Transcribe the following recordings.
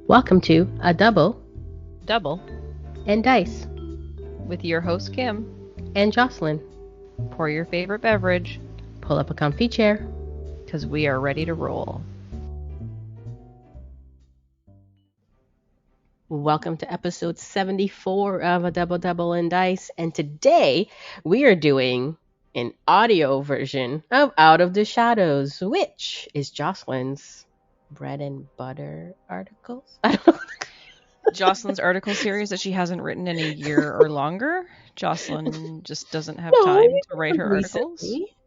Welcome to A Double Double and Dice with your host Kim. and Jocelyn. Pour your favorite beverage Pull up a comfy chair. because we are ready to roll. Welcome to episode 74 of A Double and Dice. And today we are doing an audio version of Out of the Shadows, which is Jocelyn's bread and butter articles. I don't know. Jocelyn's article series that she hasn't written in a year or longer. Jocelyn just doesn't have No, time you to did write her one articles. recently.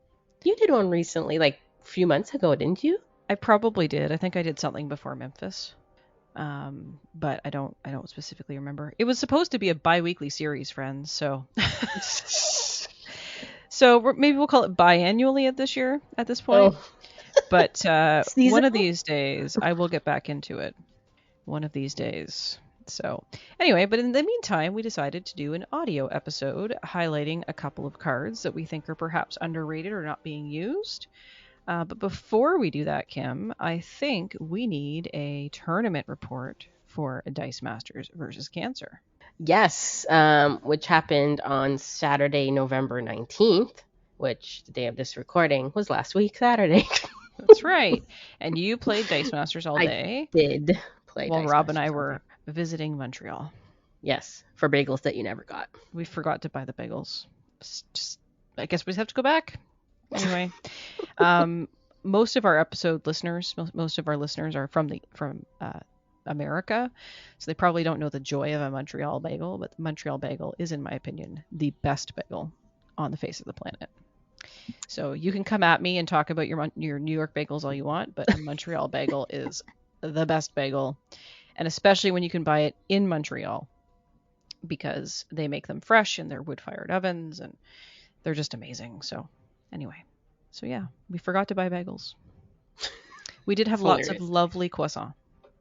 You did one recently, like a few months ago, didn't you? I probably did. I think I did something before Memphis. But I don't specifically remember. It was supposed to be a bi-weekly series, friends, so maybe we'll call it biannually at this point. Oh. But one Seasonal? of these days I will get back into it. One of these days. So anyway, but in the meantime, we decided to do an audio episode highlighting a couple of cards that we think are perhaps underrated or not being used. But before we do that, Kim, I think we need a tournament report for Dice Masters versus Cancer. Yes, which happened on Saturday, November 19th, which the day of this recording was last week, Saturday. That's right. And you played Dice Masters all day. I did play while Dice Rob and I Masters all were day. visiting Montreal. Yes, for bagels that you never got. We forgot to buy the bagels. I guess we just have to go back. Anyway, most of our episode listeners, most of our listeners are from America, so they probably don't know the joy of a Montreal bagel. But the Montreal bagel is, in my opinion, the best bagel on the face of the planet. So you can come at me and talk about your New York bagels all you want, but a Montreal bagel is the best bagel, and especially when you can buy it in Montreal because they make them fresh in their wood-fired ovens, and they're just amazing. So anyway, so yeah, we forgot to buy bagels. We did have lots of lovely croissants.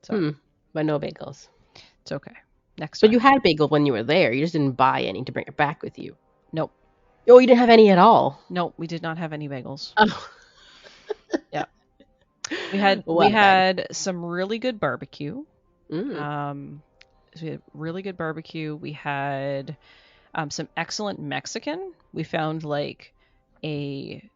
So. But no bagels. It's okay. Next time. But you had bagel when you were there. You just didn't buy any to bring it back with you. Nope. Oh, you didn't have any at all? Nope, we did not have any bagels. Oh. Yeah. We had some really good barbecue. So we had really good barbecue. We had some excellent Mexican. We found like a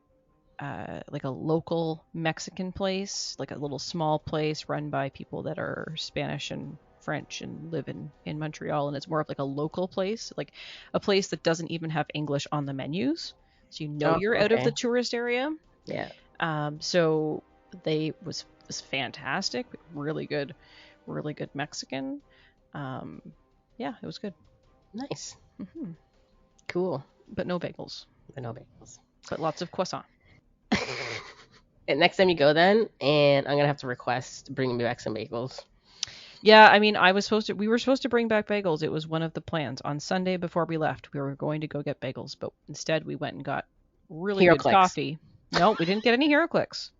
local Mexican place, like a little small place run by people that are Spanish and French and live in Montreal, and it's more of like a local place, like a place that doesn't even have English on the menus, so you're out of the tourist area. Yeah. So they was fantastic. Really good Mexican. Yeah, it was good. Nice. Mm-hmm. Cool. But no bagels. But lots of croissant. And next time you go then, and I'm gonna have to request bringing me back some bagels. Yeah, I mean, we were supposed to bring back bagels. It was one of the plans. On Sunday before we left, we were going to go get bagels, but instead we went and got really good coffee. No, we didn't get any HeroClix.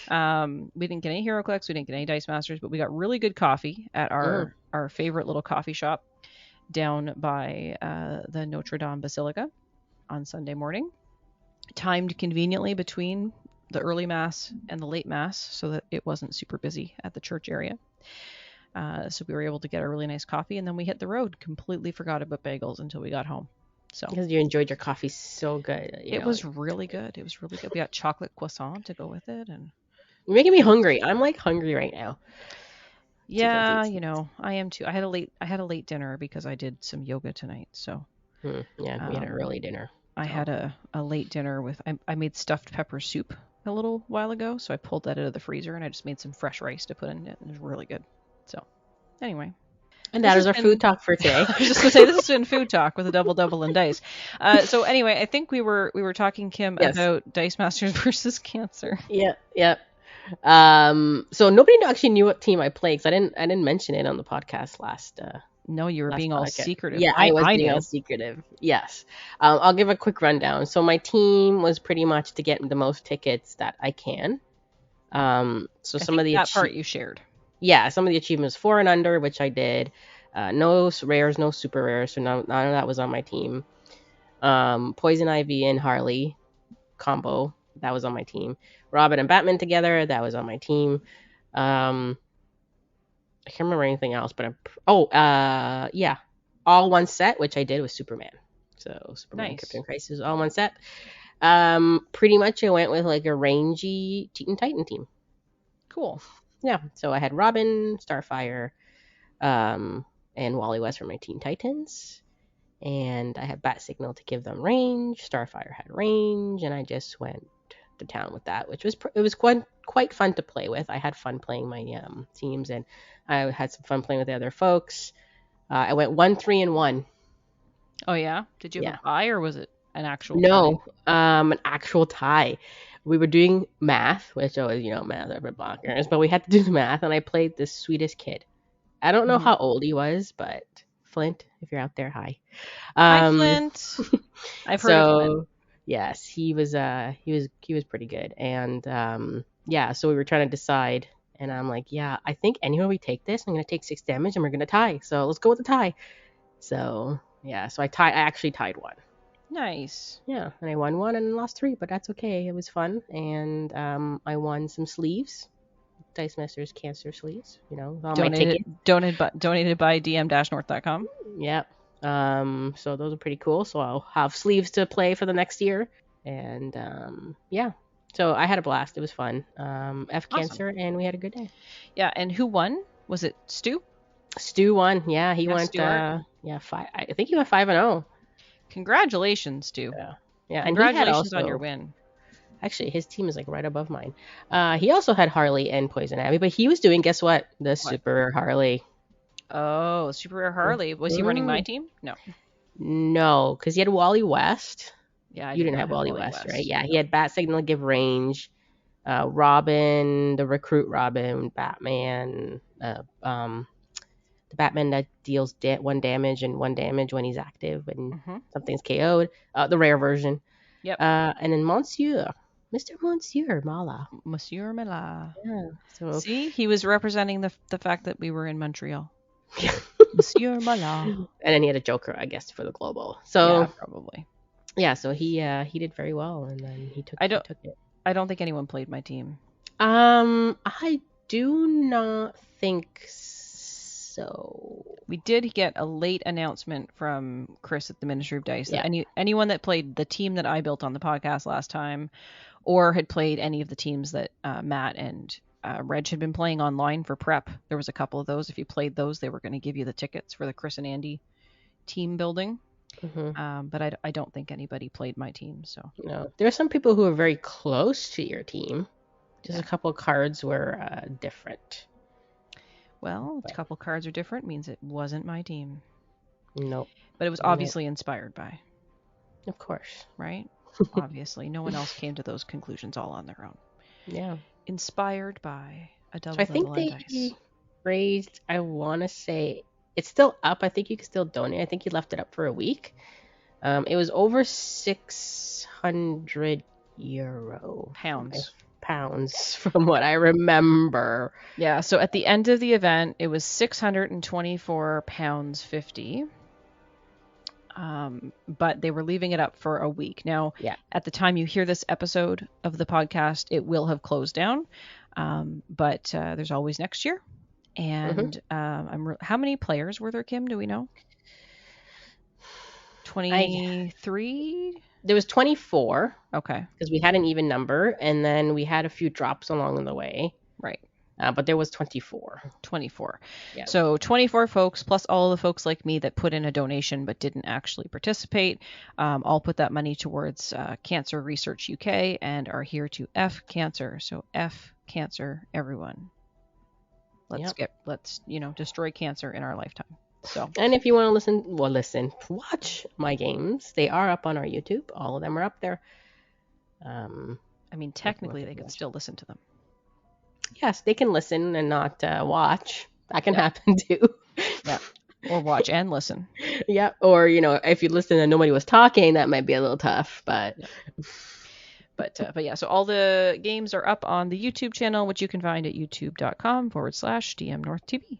We didn't get any HeroClix. We didn't get any Dice Masters, but we got really good coffee at our favorite little coffee shop down by the Notre Dame Basilica on Sunday morning, timed conveniently between the early mass and the late mass so that it wasn't super busy at the church area. So we were able to get a really nice coffee, and then we hit the road. Completely forgot about bagels until we got home. So because you enjoyed your coffee so good. It was really good. We got chocolate croissant to go with it, and you're making me hungry. I'm like hungry right now. Yeah, I am too. I had a late dinner because I did some yoga tonight. So yeah, we had an early dinner. I had a late dinner with I made stuffed pepper soup a little while ago, so I pulled that out of the freezer and I just made some fresh rice to put in it, and it was really good. So anyway, and that is our food talk for today. I was just gonna say this has been food talk with a double and dice. So anyway, I think we were talking, Kim, about Dice Masters versus Cancer. Yeah. So nobody actually knew what team I played because I didn't mention it on the podcast last. No, you were being all secretive. Yeah, I was being all secretive. Yes. I'll give a quick rundown. So my team was pretty much to get the most tickets that I can. So some of the that part you shared. Yeah, some of the achievements 4 and under, which I did. No rares, no super rares, so none of that was on my team. Poison Ivy and Harley combo, that was on my team. Robin and Batman together, that was on my team. I can't remember anything else, but yeah, all one set, which I did with Superman. So Superman Nice. Krypton Crisis, all one set. Pretty much I went with like a rangy Teen Titan team. Cool. Yeah, so I had Robin, Starfire, um, and Wally West for my Teen Titans, and I had Bat Signal to give them range. Starfire had range, and I just went to town with that, which was it was quite fun to play with. I had fun playing my teams, and I had some fun playing with the other folks. I went 1-3-1. Oh yeah. Did you have Yeah. a bye or was it an actual No, tie? an actual tie. We were doing math, which always, math are for blockers, but we had to do the math, and I played the sweetest kid. I don't know Mhm. how old he was, but Flint, if you're out there, hi. Hi, Um, Flint. I've heard of Flint. so yes, he was pretty good, and yeah, so we were trying to decide, and I'm like, yeah, I think anywhere we take this, I'm gonna take 6 damage, and we're gonna tie. So let's go with the tie. So yeah, so I actually tied one. Nice. Yeah, and I won one and lost three, but that's okay. It was fun, and I won some sleeves, Dice Masters Cancer sleeves. All my Donated tickets. donated by dm-north.com. Yep. So those are pretty cool. So I'll have sleeves to play for the next year, and yeah. So I had a blast. It was fun. F Awesome. Cancer, and we had a good day. Yeah, and who won? Was it Stu? Stu won. Yeah, he Yeah, went. Stuart. Yeah, five. I think he went 5-0. Congratulations, Stu. Yeah. Yeah, and he had Congratulations on your also. win. Actually, his team is like right above mine. He also had Harley and Poison Ivy, but he was doing, guess what? The What? Super Harley. Oh, Super Rare Harley. Was he running my team? No. No, because he had Wally West. Yeah, I You did didn't not have have Wally Wally West, right? West. Yeah, he No. had Bat Signal to give range. Robin, the recruit Robin, Batman, the Batman that deals 1 damage and 1 damage when he's active when Mm-hmm. something's KO'd. The rare version. Yep. And then Mr. Monsieur Mala. Monsieur Mela. Yeah. So See, he was representing the fact that we were in Montreal. Monsieur Mala. and then he had a Joker, I guess, for the global. Yeah, So probably. yeah, so he did very well, and then he took it. I don't think anyone played my team. I do not think so. We did get a late announcement from Chris at the Ministry of Dice that Yeah. anyone that played the team that I built on the podcast last time, or had played any of the teams that Matt and Reg had been playing online for prep, there was a couple of those. If you played those, they were going to give you the tickets for the Chris and Andy team building. But I don't think anybody played my team. So No, there are some people who are very close to your team. Just a couple of cards were different. well, a couple cards are different means it wasn't my team. Nope. But it was obviously inspired by. Of course. Right? Obviously, no one else came to those conclusions all on their own. Yeah. Inspired by a double So I think and they dice. raised, I want to say, it's still up. I think you can still donate. I think you left it up for a week. It was over 600 euro. Pounds from what I remember. Yeah, so at the end of the event, it was £624.50. But they were leaving it up for a week. Now, Yeah. at the time you hear this episode of the podcast, it will have closed down. But there's always next year. And how many players were there, Kim? Do we know? 23? There was 24. Okay. Because we had an even number, and then we had a few drops along the way. Right. But there was 24. 24. Yeah. So 24 folks, plus all the folks like me that put in a donation but didn't actually participate. I'll put that money towards Cancer Research UK and are here to F Cancer. So F Cancer, everyone. Let's destroy cancer in our lifetime. So. And if you want to watch my games. They are up on our YouTube. All of them are up there. I mean, technically, they can still listen to them. Yes, they can listen and not watch. That can happen too. Yeah. Or watch and listen. Yeah. Or, if you listen and nobody was talking, that might be a little tough. But But yeah, so all the games are up on the YouTube channel, which you can find at youtube.com/dmNorthTV.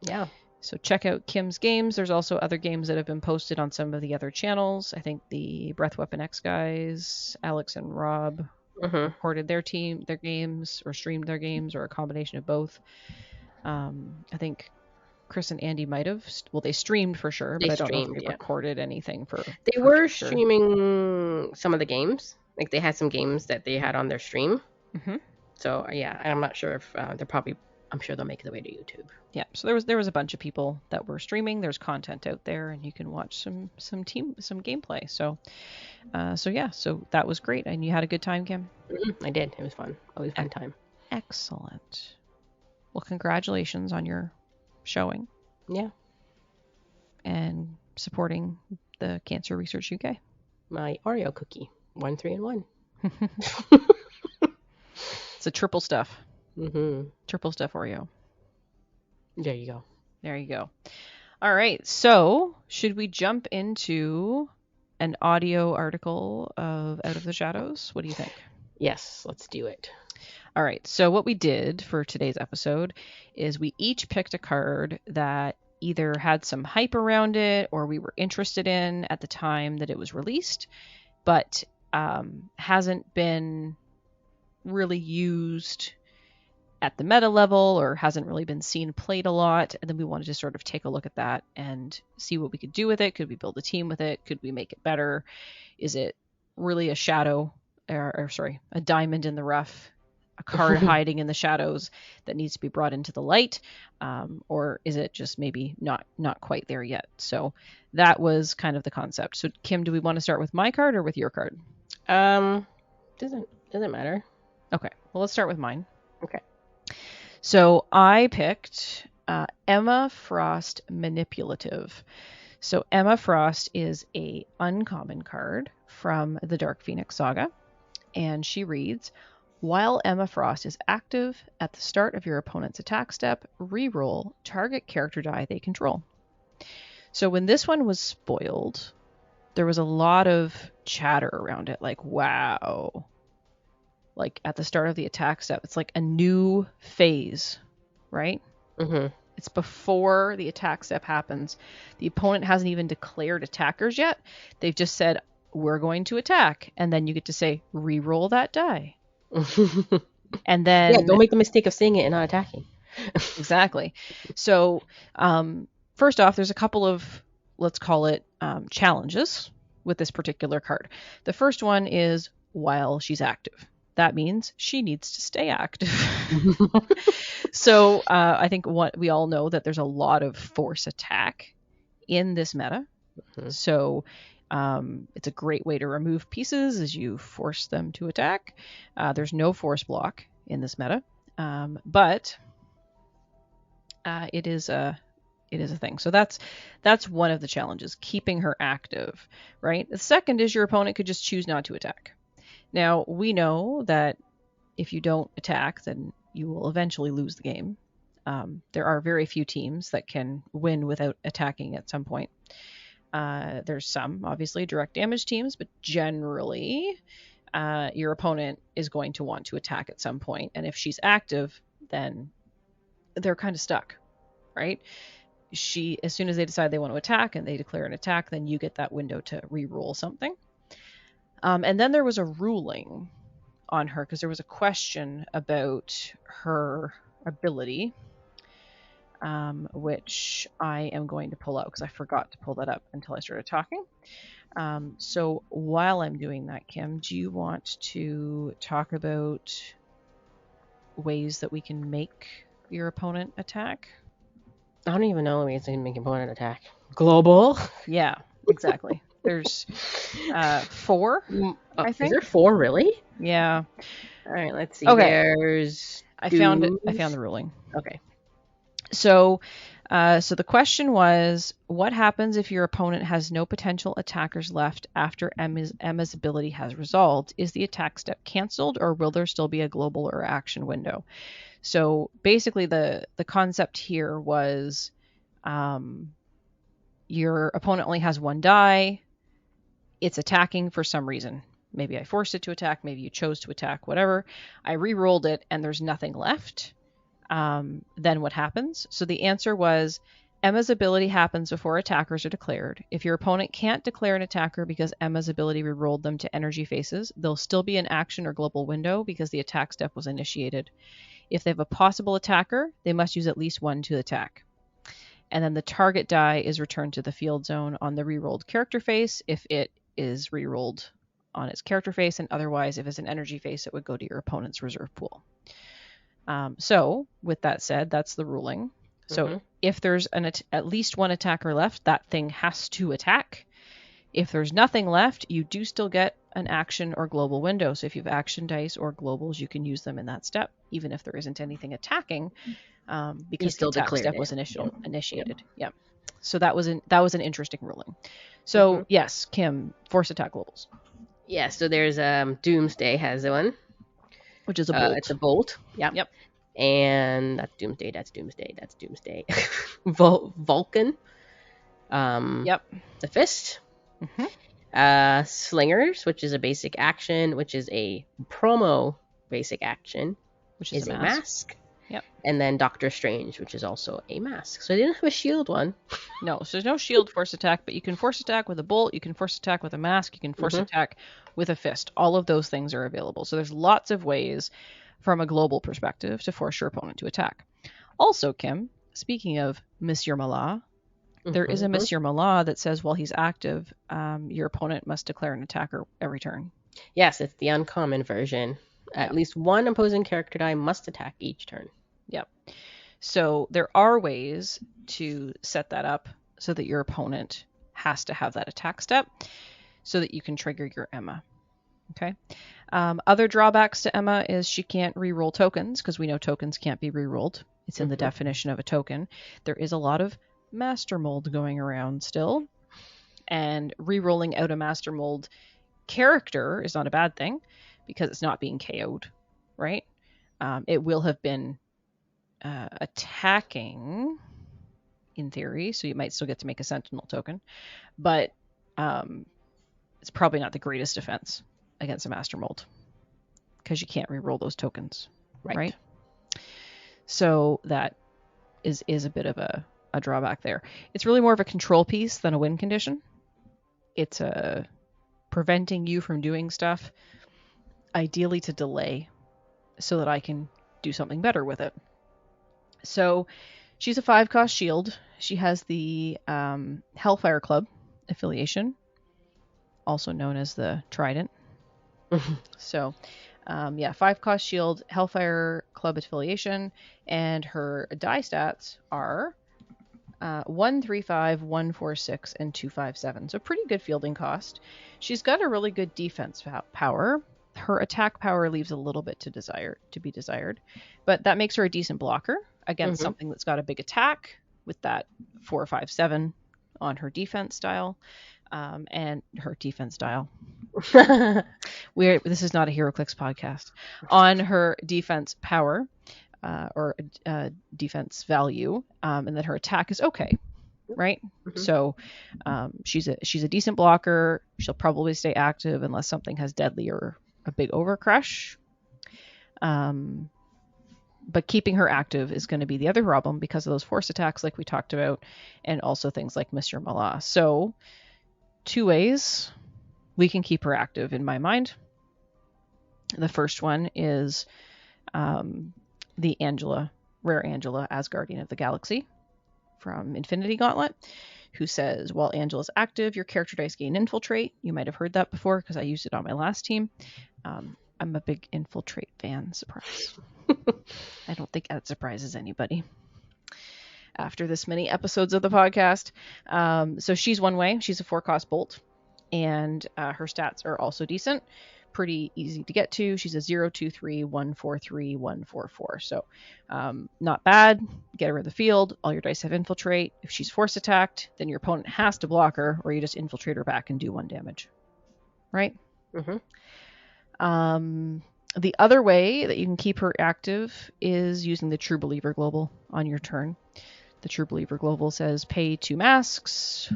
Yeah. So check out Kim's games. There's also other games that have been posted on some of the other channels. I think the Breath Weapon X guys, Alex and Rob, recorded their games or streamed their games or a combination of both. I think Chris and Andy might have. Well, they streamed for sure, but They I don't know if streamed, they yeah. recorded anything for. They were streaming some of the games. Like they had some games that they had on their stream. Mm-hmm. So yeah, I'm not sure if they're probably. I'm sure they'll make their way to YouTube. Yeah, so there was a bunch of people that were streaming. There's content out there, and you can watch some gameplay. So so that was great, and you had a good time, Kim. I did. It was fun. Always fun time. Excellent. Well, congratulations on your showing. Yeah. And supporting the Cancer Research UK. My Oreo cookie, 1, 3, and 1. It's a triple stuff. Mm-hmm. Triple stuff Oreo. There you go. There you go. All right. So, should we jump into an audio article of Out of the Shadows? What do you think? Yes, let's do it. All right. So, what we did for today's episode is we each picked a card that either had some hype around it or we were interested in at the time that it was released, but hasn't been really used at the meta level or hasn't really been seen played a lot. And then we wanted to sort of take a look at that and see what we could do with it. Could we build a team with it? Could we make it better? Is it really a shadow a diamond in the rough, a card hiding in the shadows that needs to be brought into the light? Or is it just maybe not quite there yet? So that was kind of the concept. So Kim, do we want to start with my card or with your card? Doesn't matter. Okay. Well, let's start with mine. Okay. So I picked Emma Frost Manipulative. So Emma Frost is a uncommon card from the Dark Phoenix Saga, and she reads, while Emma Frost is active at the start of your opponent's attack step, reroll target character die they control. So when this one was spoiled, there was a lot of chatter around it, like, wow. Like at the start of the attack step, it's like a new phase, right? Mm-hmm. It's before the attack step happens. The opponent hasn't even declared attackers yet. They've just said, we're going to attack. And then you get to say, re-roll that die. And then... Yeah, don't make the mistake of saying it and not attacking. Exactly. So first off, there's a couple of, let's call it challenges with this particular card. The first one is while she's active. That means she needs to stay active. So I think what we all know that there's a lot of force attack in this meta. Mm-hmm. So it's a great way to remove pieces as you force them to attack. There's no force block in this meta, but it is a thing. So that's one of the challenges, keeping her active, right? The second is your opponent could just choose not to attack. Now, we know that if you don't attack, then you will eventually lose the game. There are very few teams that can win without attacking at some point. There's some, obviously, direct damage teams, but generally, your opponent is going to want to attack at some point. And if she's active, then they're kind of stuck, right? As soon as they decide they want to attack and they declare an attack, then you get that window to re-roll something. And then there was a ruling on her because there was a question about her ability, which I am going to pull out because I forgot to pull that up until I started talking. So while I'm doing that, Kim, do you want to talk about ways that we can make your opponent attack? I don't even know ways to make your opponent attack. Global? Yeah, exactly. There's 4, I think. Is there 4 really? Yeah. All right, let's see. Okay. There's I found the ruling. Okay. So the question was, what happens if your opponent has no potential attackers left after Emma's ability has resolved? Is the attack step canceled, or will there still be a global or action window? So basically the concept here was your opponent only has 1 die. It's attacking for some reason. Maybe I forced it to attack. Maybe you chose to attack, whatever. I re-rolled it and there's nothing left. Then what happens? So the answer was Emma's ability happens before attackers are declared. If your opponent can't declare an attacker because Emma's ability re-rolled them to energy faces, there'll still be an action or global window because the attack step was initiated. If they have a possible attacker, they must use at least 1 to attack. And then the target die is returned to the field zone on the rerolled character face if it is rerolled on its character face, and otherwise, if it's an energy face, it would go to your opponent's reserve pool. So with that said, that's the ruling. So if there's at least 1 attacker left, that thing has to attack. If there's nothing left, you do still get an action or global window. So if you have action dice or globals, you can use them in that step, even if there isn't anything attacking, because the attack step was initiated. Yeah. So that was an interesting ruling. So yes, Kim, force attack globals. Yeah. So there's Doomsday has one, which is a bolt. It's a bolt. Yeah. Yep. And that's Doomsday. That's Doomsday. Vulcan. Yep. The fist. Slingers, which is a basic action, which is a promo basic action, which is a mask. Yep. And then Doctor Strange, which is also a mask. So they didn't have a shield one. No, so there's no shield force attack, but you can force attack with a bolt, you can force attack with a mask, you can force attack with a fist. All of those things are available. So there's lots of ways from a global perspective to force your opponent to attack. Also, Kim, speaking of Monsieur Mallah, there is a Monsieur Mallah that says while he's active, your opponent must declare an attacker every turn. Yes, it's the uncommon version. At least 1 opposing character die must attack each turn. Yep. So there are ways to set that up so that your opponent has to have that attack step so that you can trigger your Emma. Okay. Other drawbacks to Emma is she can't re-roll tokens, because we know tokens can't be re-rolled. It's in the definition of a token. There is a lot of master mold going around still, and re-rolling out a master mold character is not a bad thing because it's not being KO'd, right? It will have been attacking in theory, so you might still get to make a sentinel token, but it's probably not the greatest defense against a master mold because you can't re-roll those tokens, right? So that is a bit of a drawback there. It's really more of a control piece than a win condition. It's preventing you from doing stuff, ideally to delay, so that I can do something better with it. So she's a 5-cost shield. She has the Hellfire Club affiliation, also known as the Trident. So 5-cost shield, Hellfire Club affiliation, and her die stats are 135, 146, and 257. So pretty good fielding cost. She's got a really good defense power. Her attack power leaves a little bit to be desired, but that makes her a decent blocker against something that's got a big attack with that 457 on her defense style, and her defense style. This is not a HeroClix podcast. On her defense power, or defense value, and that her attack is okay, right? So she's a decent blocker. She'll probably stay active unless something has deadly or a big overcrush. But keeping her active is going to be the other problem because of those force attacks like we talked about, and also things like Monsieur Mallah. So 2 ways we can keep her active in my mind. The first one is the rare Angela, Asgardian of the Galaxy from Infinity Gauntlet, who says, while Angela's active, your character dice gain infiltrate. You might have heard that before because I used it on my last team. I'm a big infiltrate fan. Surprise. I don't think that surprises anybody after this many episodes of the podcast. So she's one way. She's a 4-cost bolt, and her stats are also decent. Pretty easy to get to. She's a 023, 143, 144. So not bad. Get her in the field. All your dice have infiltrate. If she's force attacked, then your opponent has to block her, or you just infiltrate her back and do 1 damage. Right? The other way that you can keep her active is using the True Believer Global on your turn. The True Believer Global says pay 2 masks,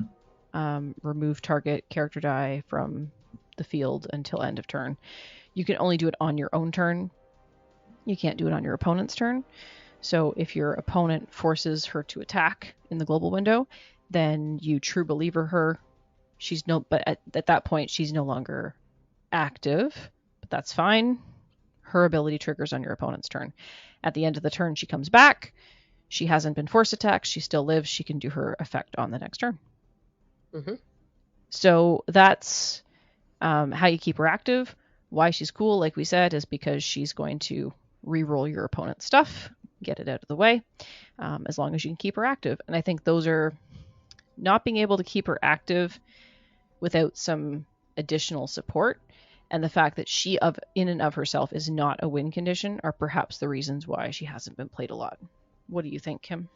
remove target character die from the field until end of turn. You can only do it on your own turn. You can't do it on your opponent's turn. So if your opponent forces her to attack in the global window, then you True Believer her. But at that point she's no longer active, but that's fine. Her ability triggers on your opponent's turn. At the end of the turn, she comes back. She hasn't been force attacked. She still lives. She can do her effect on the next turn. Mm-hmm. So that's how you keep her active. Why she's cool, like we said, is because she's going to re-roll your opponent's stuff, get it out of the way, as long as you can keep her active. And I think those are not being able to keep her active without some additional support, and the fact that she in and of herself is not a win condition are perhaps the reasons why she hasn't been played a lot. What do you think, Kim?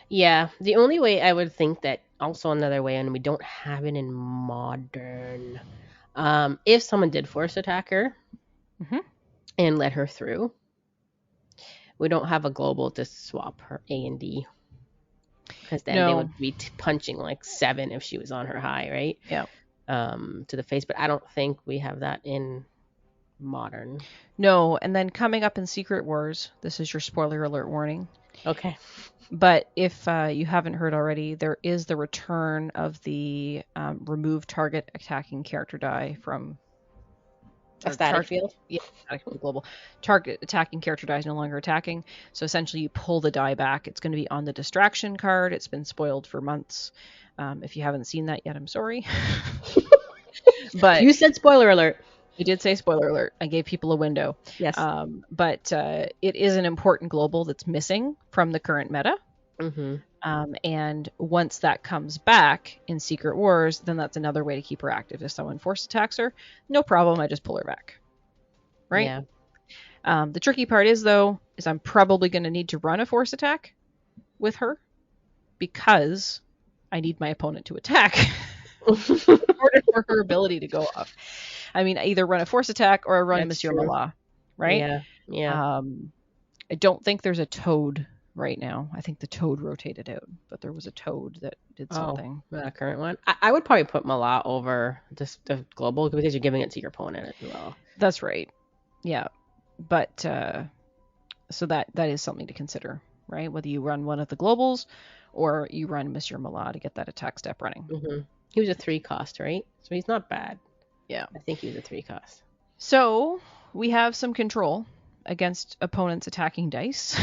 Yeah, the only way I would think that, also another way, and we don't have it in modern, if someone did force attack her and let her through, we don't have a global to swap her A and D, because then they would be punching like 7 if she was on her high, right? Yeah. To the face, but I don't think we have that in modern. No, and then coming up in Secret Wars, this is your spoiler alert warning. Okay. But if you haven't heard already, there is the return of the remove target attacking character die from a static field. Yeah, static field global. Target attacking character die is no longer attacking. So essentially, you pull the die back. It's going to be on the distraction card. It's been spoiled for months. If you haven't seen that yet, I'm sorry. But you said spoiler alert. I did say spoiler alert. I gave people a window. Yes. But it is an important global that's missing from the current meta. Mm-hmm. And once that comes back in Secret Wars, then that's another way to keep her active. If someone force attacks her, no problem. I just pull her back. Right? Yeah. The tricky part is, though, is I'm probably going to need to run a force attack with her because I need my opponent to attack in order for her ability to go off. I mean, I either run a force attack or I run Monsieur Malat, right? Yeah, yeah. I don't think there's a Toad right now. I think the Toad rotated out, but there was a Toad that did something. The current one? I would probably put Malat over the global because you're giving it to your opponent as well. That's right. Yeah. But, so that is something to consider, right? Whether you run one of the globals or you run Monsieur Malat to get that attack step running. Mm-hmm. He was a 3 cost, right? So he's not bad. Yeah. I think he was a 3 cost. So we have some control against opponents' attacking dice.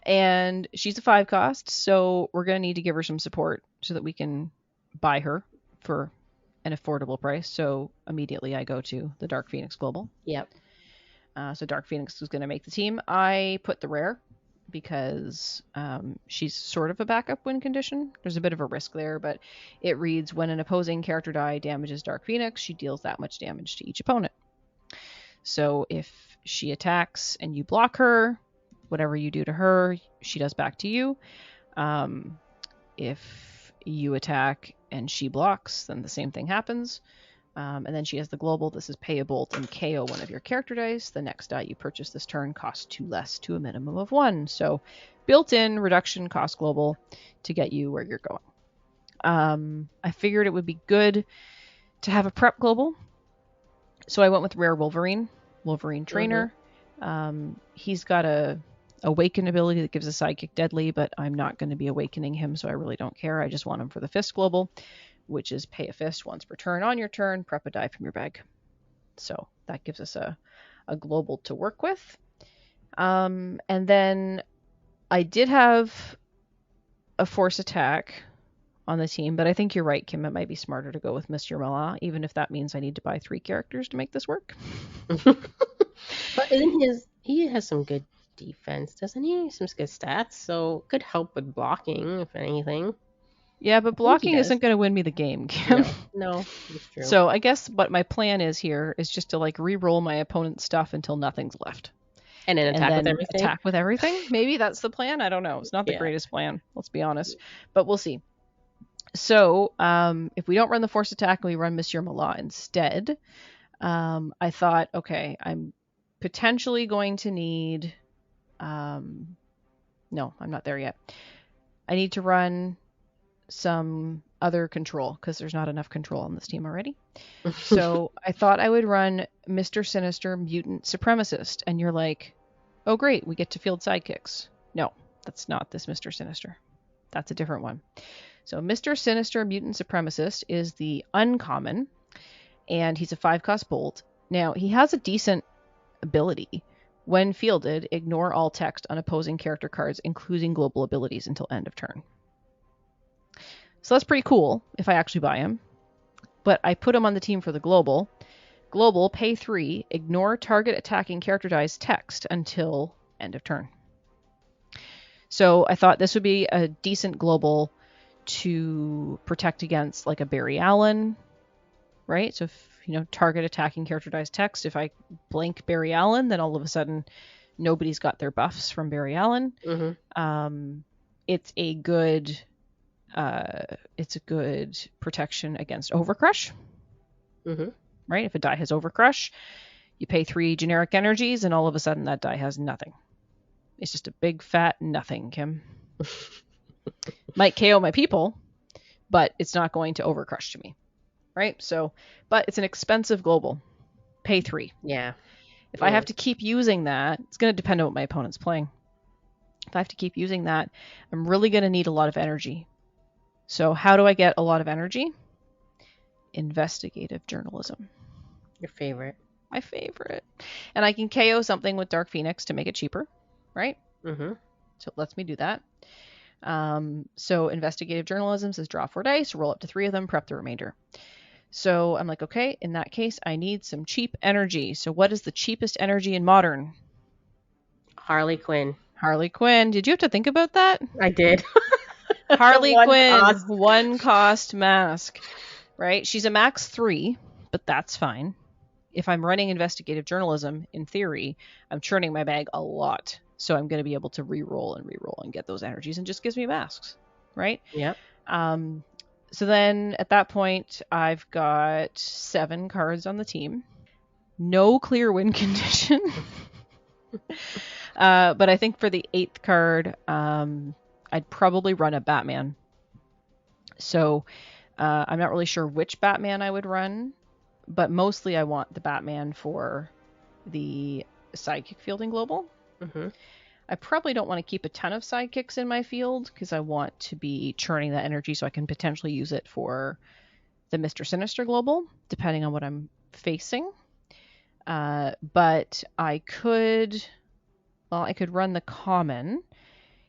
And she's a 5 cost, so we're going to need to give her some support so that we can buy her for an affordable price. So immediately I go to the Dark Phoenix Global. Yep. So Dark Phoenix is going to make the team. I put the rare because she's sort of a backup win condition. There's a bit of a risk there, but it reads, when an opposing character die damages Dark Phoenix, she deals that much damage to each opponent. So if she attacks and you block her, whatever you do to her, she does back to you. If you attack and she blocks, then the same thing happens. And then she has the global. This is pay a bolt and KO one of your character dice. The next die you purchase this turn costs 2 less to a minimum of 1. So built-in reduction cost global to get you where you're going. I figured it would be good to have a prep global. So I went with Rare Wolverine Trainer. Mm-hmm. He's got a awaken ability that gives a sidekick deadly, but I'm not going to be awakening him, so I really don't care. I just want him for the fist global, which is pay a fist once per turn on your turn, prep a die from your bag. So that gives us a global to work with. And then I did have a force attack on the team, but I think you're right, Kim. It might be smarter to go with Mr. Malat, even if that means I need to buy 3 characters to make this work. But he has some good defense, doesn't he? Some good stats, so could help with blocking, if anything. Yeah, but blocking isn't going to win me the game, Kim. No, that's true. So I guess what my plan is here is just to re-roll my opponent's stuff until nothing's left. And then attack with everything? Maybe that's the plan? I don't know. It's not the greatest plan, let's be honest. But we'll see. So if we don't run the force attack and we run Monsieur Malat instead, I thought, okay, I'm potentially going to need... no, I'm not there yet. I need to run some other control because there's not enough control on this team already. So I thought I would run Mr. Sinister Mutant Supremacist. And you're like, oh great, we get to field sidekicks. No, that's not this Mr. Sinister. That's a different one. So Mr. Sinister Mutant Supremacist is the uncommon, and he's a 5 cost bolt. Now he has a decent ability, When fielded, ignore all text on opposing character cards, including global abilities, until end of turn. So that's pretty cool if I actually buy him. But I put him on the team for the global. Global, pay 3, ignore target attacking character die's text until end of turn. So I thought this would be a decent global to protect against like a Barry Allen, right? So if, target attacking character die's text, if I blank Barry Allen, then all of a sudden nobody's got their buffs from Barry Allen. Mm-hmm. It's a good protection against Overcrush. Mm-hmm. Right? If a die has Overcrush, you pay 3 generic energies, and all of a sudden that die has nothing. It's just a big fat nothing, Kim. Might KO my people, but it's not going to Overcrush to me. Right? So, but it's an expensive global. Pay 3. Yeah. If I have to keep using that, it's going to depend on what my opponent's playing. If I have to keep using that, I'm really going to need a lot of energy. So how do I get a lot of energy? Investigative journalism. Your favorite. My favorite. And I can KO something with Dark Phoenix to make it cheaper, right? Mm-hmm. So it lets me do that. So investigative journalism says draw 4 dice, roll up to 3 of them, prep the remainder. So I'm like, okay, in that case, I need some cheap energy. So what is the cheapest energy in Modern? Harley Quinn. Harley Quinn. Did you have to think about that? I did. Harley Quinn, 1 cost mask, right? She's a max 3, but that's fine. If I'm running investigative journalism, in theory, I'm churning my bag a lot. So I'm going to be able to re-roll and get those energies, and just gives me masks, right? Yep. So then at that point, I've got 7 cards on the team. No clear win condition. But I think for the 8th card, I'd probably run a Batman. So I'm not really sure which Batman I would run, but mostly I want the Batman for the sidekick fielding global. Mm-hmm. I probably don't want to keep a ton of sidekicks in my field because I want to be churning that energy so I can potentially use it for the Mr. Sinister global, depending on what I'm facing. But I could run the common.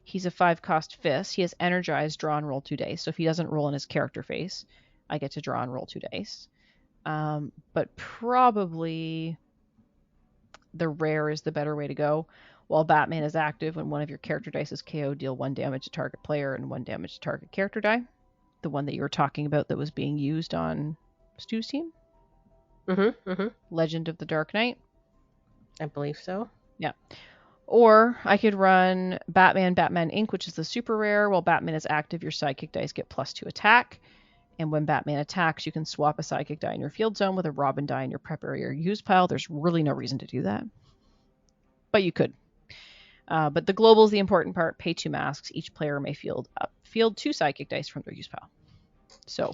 He's a 5 cost fist. He has energized, draw and roll 2 dice. So if he doesn't roll in his character face, I get to draw and roll 2 dice. But probably the rare is the better way to go. While Batman is active, when one of your character dice is KO, deal 1 damage to target player and 1 damage to target character die. The one that you were talking about that was being used on Stu's team? Mm-hmm. Mm-hmm. Legend of the Dark Knight? I believe so. Yeah. Or I could run Batman Inc., which is the super rare. While Batman is active, your sidekick dice get +2 attack. And when Batman attacks, you can swap a sidekick die in your field zone with a Robin die in your prep area or use pile. There's really no reason to do that. But you could. But the global is the important part. Pay 2 masks. Each player may field 2 sidekick dice from their use pile. So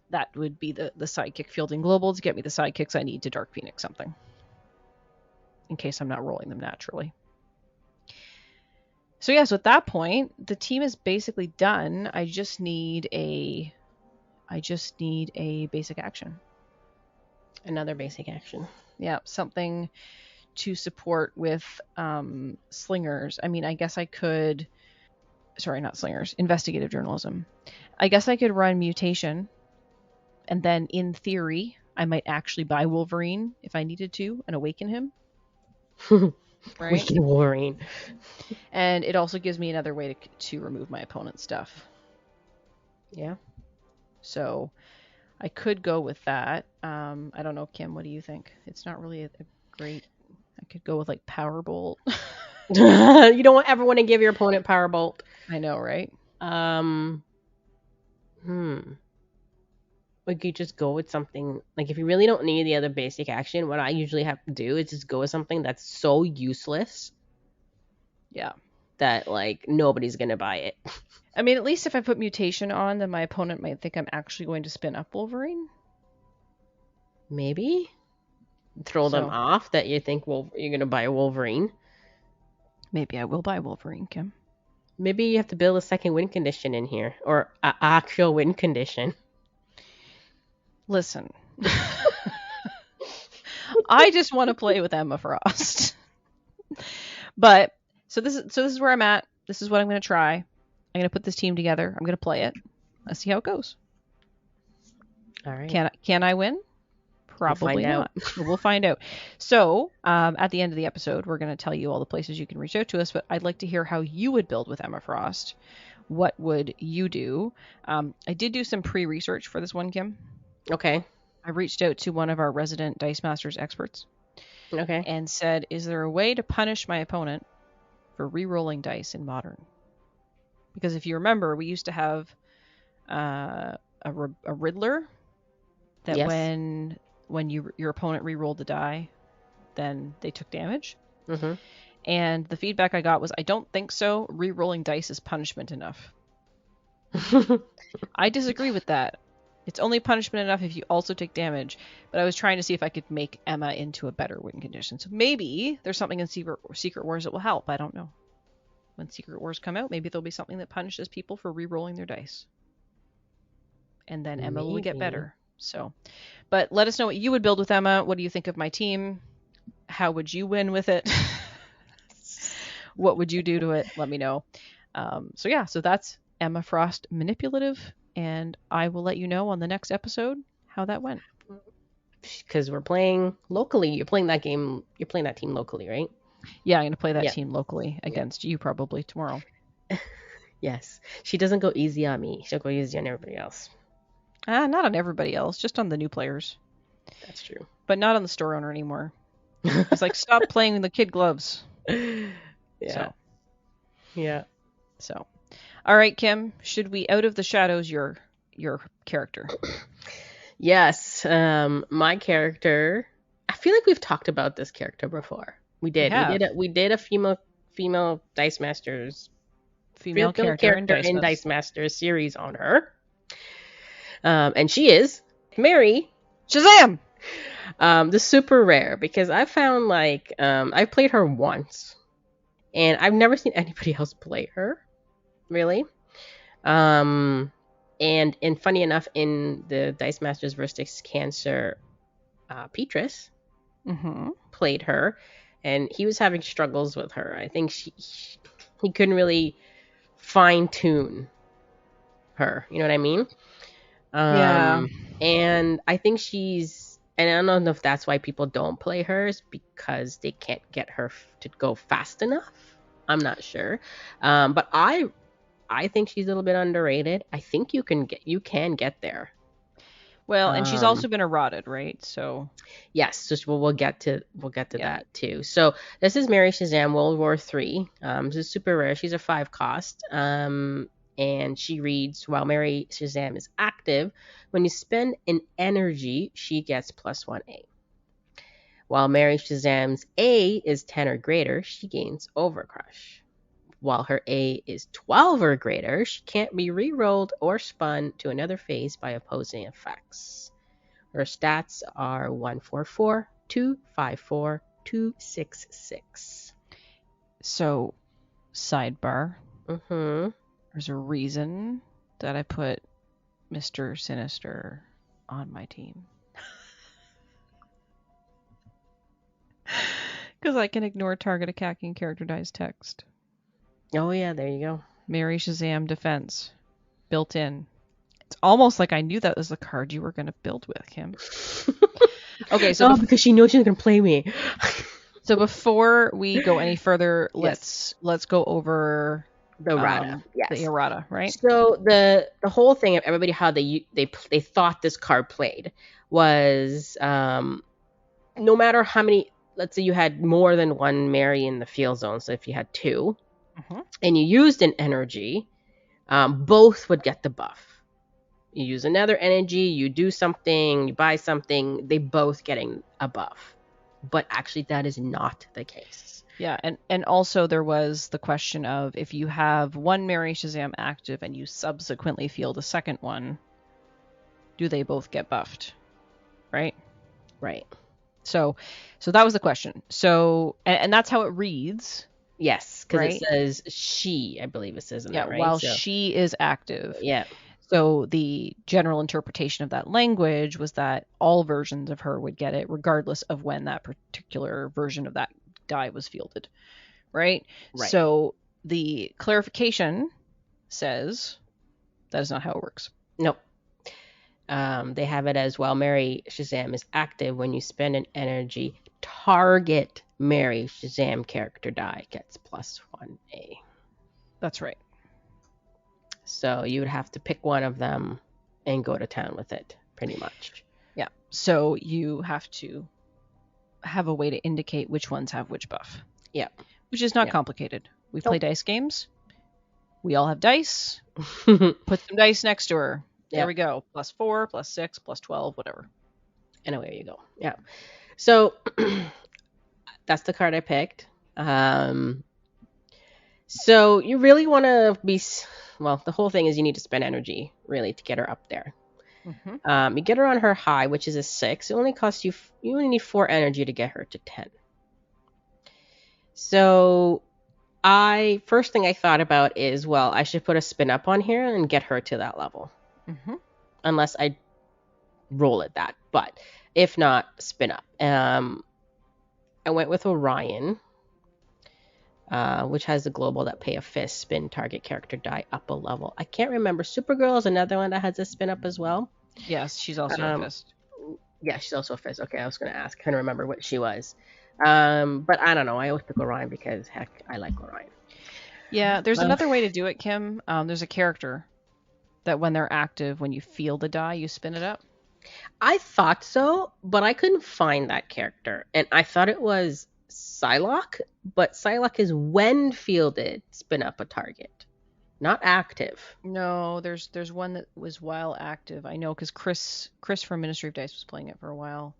that would be the sidekick fielding global to get me the sidekicks I need to Dark Phoenix something, in case I'm not rolling them naturally. So yeah, so at that point, the team is basically done. I just need a basic action. Another basic action. Yeah, something to support with slingers. I mean, I guess I could... Sorry, not slingers. Investigative journalism. I guess I could run mutation, and then in theory, I might actually buy Wolverine if I needed to and awaken him. Right? Awaken Wolverine. And it also gives me another way to remove my opponent's stuff. Yeah. So I could go with that. I don't know, Kim, what do you think? It's not really a great... I could go with like Powerbolt. You don't ever want to give your opponent Powerbolt. I know, right? We could just go with something, like if you really don't need the other basic action, what I usually have to do is just go with something that's so useless. Yeah. That like nobody's gonna buy it. I mean, at least if I put mutation on, then my opponent might think I'm actually going to spin up Wolverine. Maybe. Throw them off that you think, well, you're going to buy a Wolverine. Maybe I will buy Wolverine, Kim. Maybe you have to build a second win condition in here. Or an actual win condition. Listen. I just want to play with Emma Frost. But so this is where I'm at. This is what I'm going to try. I'm going to put this team together. I'm going to play it. Let's see how it goes. All right. Can I win? Probably not. We'll find out. So at the end of the episode, we're going to tell you all the places you can reach out to us. But I'd like to hear how you would build with Emma Frost. What would you do? I did do some pre-research for this one, Kim. Okay. I reached out to one of our resident Dice Masters experts. Okay. And said, is there a way to punish my opponent for re-rolling dice in Modern? Because if you remember, we used to have a Riddler that when your opponent re-rolled the die, then they took damage. Mm-hmm. And the feedback I got was, I don't think so. Re-rolling dice is punishment enough. I disagree with that. It's only punishment enough if you also take damage. But I was trying to see if I could make Emma into a better win condition. So maybe there's something in Secret Wars that will help. I don't know. When Secret Wars come out, maybe there'll be something that punishes people for re-rolling their dice. And then Emma will get better. So, but let us know what you would build with Emma. What do you think of my team? How would you win with it? What would you do to it? Let me know. So that's Emma Frost Manipulative. And I will let you know on the next episode how that went. Because we're playing locally. You're playing that game. You're playing that team locally, right? Yeah, I'm going to play that team locally against you probably tomorrow. Yes. She doesn't go easy on me. She'll go easy on everybody else. Not on everybody else, just on the new players. That's true. But not on the store owner anymore. It's like, stop playing with the kid gloves. Yeah. So. All right, Kim, should we out of the shadows your character? Yes. My character, I feel like we've talked about this character before. We did. We did a female Dice Masters female character in Dice Masters series on her. And she is Mary Shazam! The super rare, because I found like I played her once and I've never seen anybody else play her. Really. And funny enough, in the Dice Masters vs. Cancer, Petrus played her, and he was having struggles with her. I think he couldn't really fine tune her. You know what I mean? Yeah. And I think and I don't know if that's why people don't play hers, because they can't get her to go fast enough. I'm not sure. But I think she's a little bit underrated. I think you can get there. Well, and she's also been eroded, right? So yes, just we'll get to that too. So this is Mary Shazam, World War III. This is super rare. She's a 5 cost. And she reads, while Mary Shazam is active, when you spend an energy, she gets +1A. While Mary Shazam's A is 10 or greater, she gains Overcrush. While her A is 12 or greater, she can't be re-rolled or spun to another phase by opposing effects. Her stats are 144, 254, 266. So, sidebar. There's a reason that I put Mr. Sinister on my team. Because I can ignore target attacking character dice text. Oh, yeah, there you go. Mary Shazam Defense. Built in. It's almost like I knew that was the card you were going to build with, Kim. Okay, so... because she knows she's going to play me. So before we go any further, let's go over... The errata. Yes. The errata, right? So the whole thing of everybody, how they thought this card played was no matter how many... Let's say you had more than one Mary in the field zone. So if you had 2... and you used an energy, both would get the buff. You use another energy, you do something, you buy something, they both getting a buff. But actually that is not the case. Yeah, and also there was the question of, if you have one Mary Shazam active and you subsequently field a second one, do they both get buffed? Right? Right. So that was the question. So, and that's how it reads. Yes, because it says she, I believe it says in there, right? While she is active. Yeah. So the general interpretation of that language was that all versions of her would get it, regardless of when that particular version of that die was fielded, right? Right. So the clarification says that is not how it works. Nope. They have it as well. Mary Shazam is active when you spend an energy. Target Mary Shazam character die gets +1A. That's right. So you would have to pick one of them and go to town with it, pretty much. Yeah. So you have to have a way to indicate which ones have which buff. Yeah. Which is not Yeah. complicated. We Nope. play dice games. We all have dice. Put some dice next to her. There Yeah. we go. +4, +6, +12, whatever. And away you go. Yeah. So that's the card I picked. So you really want to be, well, the whole thing is you need to spend energy really to get her up there. Mm-hmm. You get her on her high, which is a 6. It only costs you, you only need 4 energy to get her to 10. So first thing I thought about is, well, I should put a spin up on here and get her to that level. Mm-hmm. Unless I roll it that. But if not, spin up. I went with Orion, which has the global that pay a fist, spin target character die up a level. I can't remember. Supergirl is another one that has a spin up as well. Yes, she's also a fist. Yeah, she's also a fist. Okay, I was going to ask. I couldn't remember what she was. But I don't know. I always pick Orion because, heck, I like Orion. Yeah, there's another way to do it, Kim. There's a character that when they're active, when you feel the die, you spin it up. I thought so, but I couldn't find that character. And I thought it was Psylocke, but Psylocke is when fielded, spin up a target. Not active. No, there's one that was while active. I know because Chris from Ministry of Dice was playing it for a while.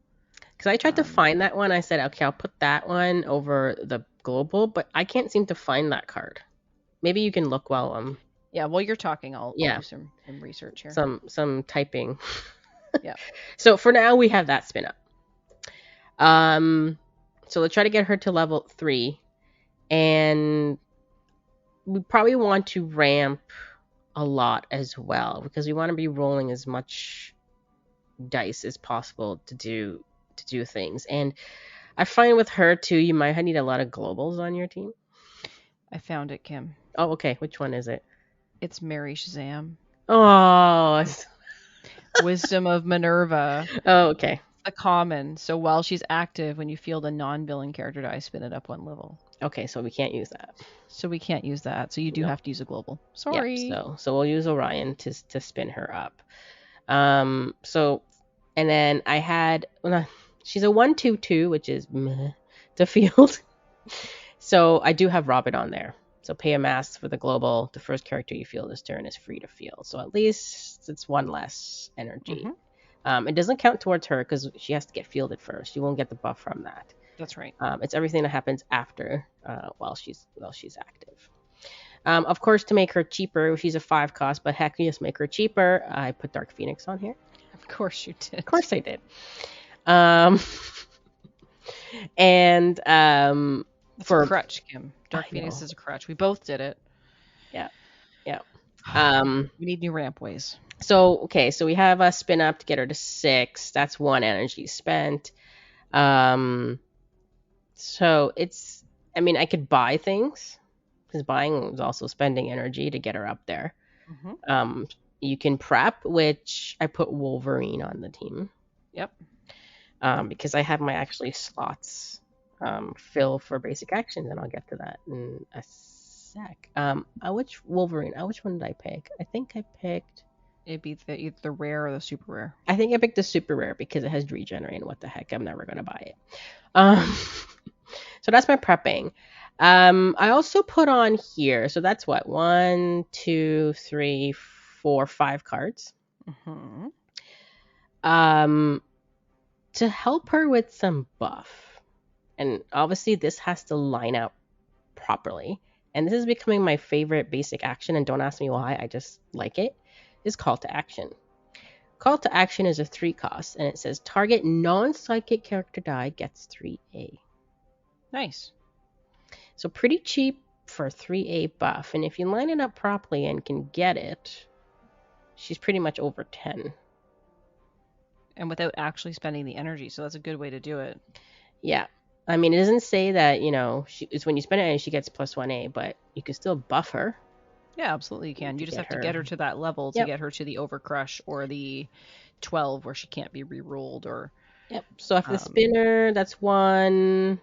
Because I tried to find that one. I said, okay, I'll put that one over the global, but I can't seem to find that card. Maybe you can look while Yeah, while you're talking, I'll do some research here. Some typing. Yeah. So for now, we have that spin up. So let's try to get her to level 3, and we probably want to ramp a lot as well because we want to be rolling as much dice as possible to do things. And I find with her too, you might need a lot of globals on your team. I found it, Kim. Oh, okay. Which one is it? It's Mary Shazam. Oh. Wisdom of Minerva. Oh, okay. A common. So while she's active, when you field a non-villain character die, spin it up 1 level. Okay, so we can't use that. So we can't use that. So you do have to use a global. Sorry. Yeah, so we'll use Orion to spin her up. So, and then I had, she's a 1/2/2, which is meh, to field. So I do have Robin on there. So pay a mass for the global. The first character you field this turn is free to field. So at least it's 1 less energy. Mm-hmm. It doesn't count towards her because she has to get fielded first. You won't get the buff from that. That's right. It's everything that happens after while she's active. Of course, to make her cheaper, she's a 5 cost, but heck, you just make her cheaper. I put Dark Phoenix on here. Of course you did. Of course I did. And it's a crutch, Kim. Dark Phoenix is a crutch. We both did it. Yeah. We need new ramp ways. So we have a spin up to get her to 6. That's 1 energy spent. So it's, I mean, I could buy things because buying is also spending energy to get her up there. Mm-hmm. You can prep, which I put Wolverine on the team. Yep. Because I have my actually slots fill for basic actions, and I'll get to that in a sec. Which Wolverine? Which one did I pick? I think I picked. It'd be either the rare or the super rare. I think I picked the super rare because it has regenerate, and what the heck, I'm never gonna buy it. So that's my prepping. I also put on here, so that's what 1, 2, 3, 4, 5 cards. Mm-hmm. To help her with some buff, and obviously this has to line out properly. And this is becoming my favorite basic action, and don't ask me why, I just like it. Is call to action. Call to action is a 3 cost, and it says target non-psychic character die gets 3A. Nice. So pretty cheap for 3A buff, and if you line it up properly and can get it, she's pretty much over 10. And without actually spending the energy, so that's a good way to do it. Yeah. I mean, it doesn't say that, it's when you spend it, she gets plus 1A, but you can still buff her. Yeah, absolutely you can. You just have to get her to that level to get her to the overcrush or the 12 where she can't be re-rolled or... Yep. So after the spinner, that's 1,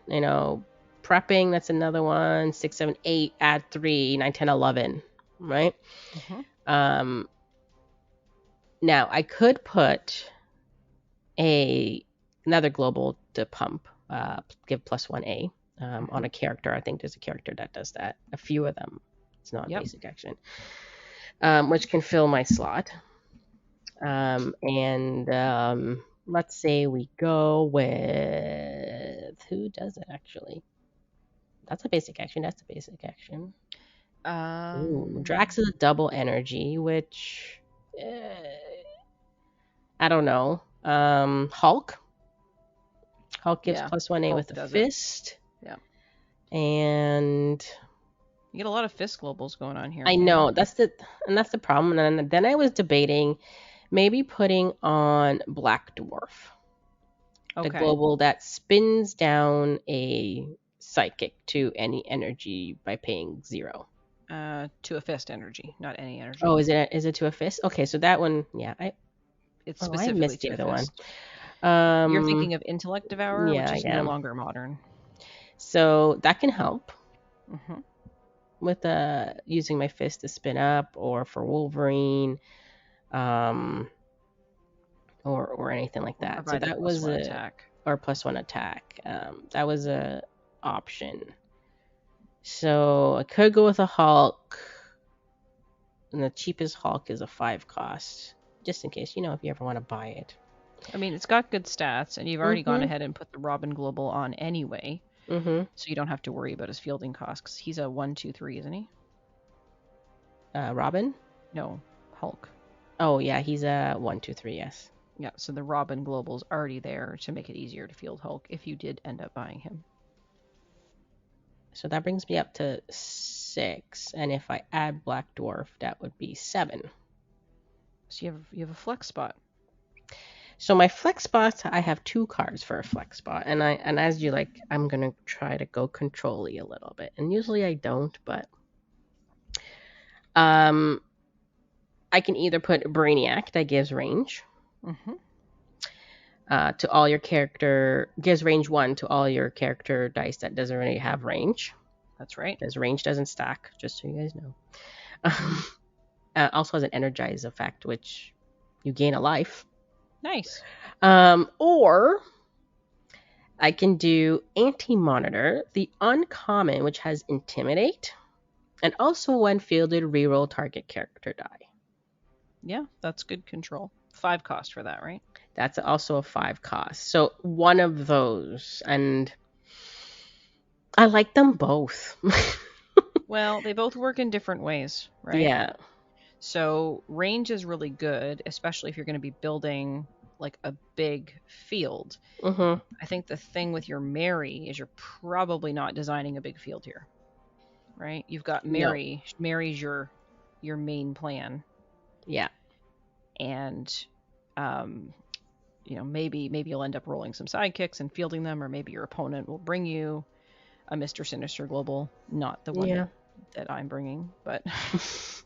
prepping, that's another 1, 6, 7, 8, add 3, 9, 10, 11, right? Mm-hmm. Now I could put another global to pump, give plus 1A on a character. I think there's a character that does that. A few of them. It's not basic action, which can fill my slot. And let's say we go with who does it actually? That's a basic action. That's a basic action. Ooh, Drax is a double energy, which I don't know. Hulk. Hulk gives plus 1A with a fist. Yeah. And you get a lot of fist globals going on here. I know that's the problem. And then I was debating maybe putting on Black Dwarf, the global that spins down a psychic to any energy by paying 0. To a fist energy, not any energy. Oh, is it to a fist? Okay, so that one, yeah, it's specifically I missed the other one. You're thinking of Intellect Devourer, which is no longer modern. So that can help with using my fist to spin up, or for Wolverine, or anything like that. So that was attack. Or plus 1 attack. That was a option. So I could go with a Hulk, and the cheapest Hulk is a 5 cost, just in case, if you ever want to buy it. I mean, it's got good stats, and you've already gone ahead and put the Robin Global on anyway, so you don't have to worry about his fielding costs, because he's a 1, 2, 3, isn't he? Robin? No, Hulk. Oh, yeah, he's a 1, 2, 3, yes. Yeah, so the Robin Global's already there to make it easier to field Hulk if you did end up buying him. So that brings me up to 6, and if I add Black Dwarf, that would be 7. So you have a flex spot. So my flex spot, I have 2 cards for a flex spot, and as you like, I'm gonna try to go control-y a little bit, and usually I don't, but I can either put Brainiac that gives range. To all your character, gives range 1 to all your character dice that doesn't really have range. That's right. Because range doesn't stack, just so you guys know. Also has an energize effect, which you gain a life. Nice. Or I can do Anti-Monitor, the uncommon, which has Intimidate, and also when fielded, reroll target character die. Yeah, that's good control. 5 cost for that, right? That's also a 5 cost. So one of those, and I like them both. Well, they both work in different ways, right? Yeah. So range is really good, especially if you're going to be building like a big field. I think the thing with your Mary is you're probably not designing a big field here, right? You've got Mary. No. Mary's your main plan. Yeah. And maybe you'll end up rolling some sidekicks and fielding them, or maybe your opponent will bring you a Mr. Sinister Global, not the one that I'm bringing, but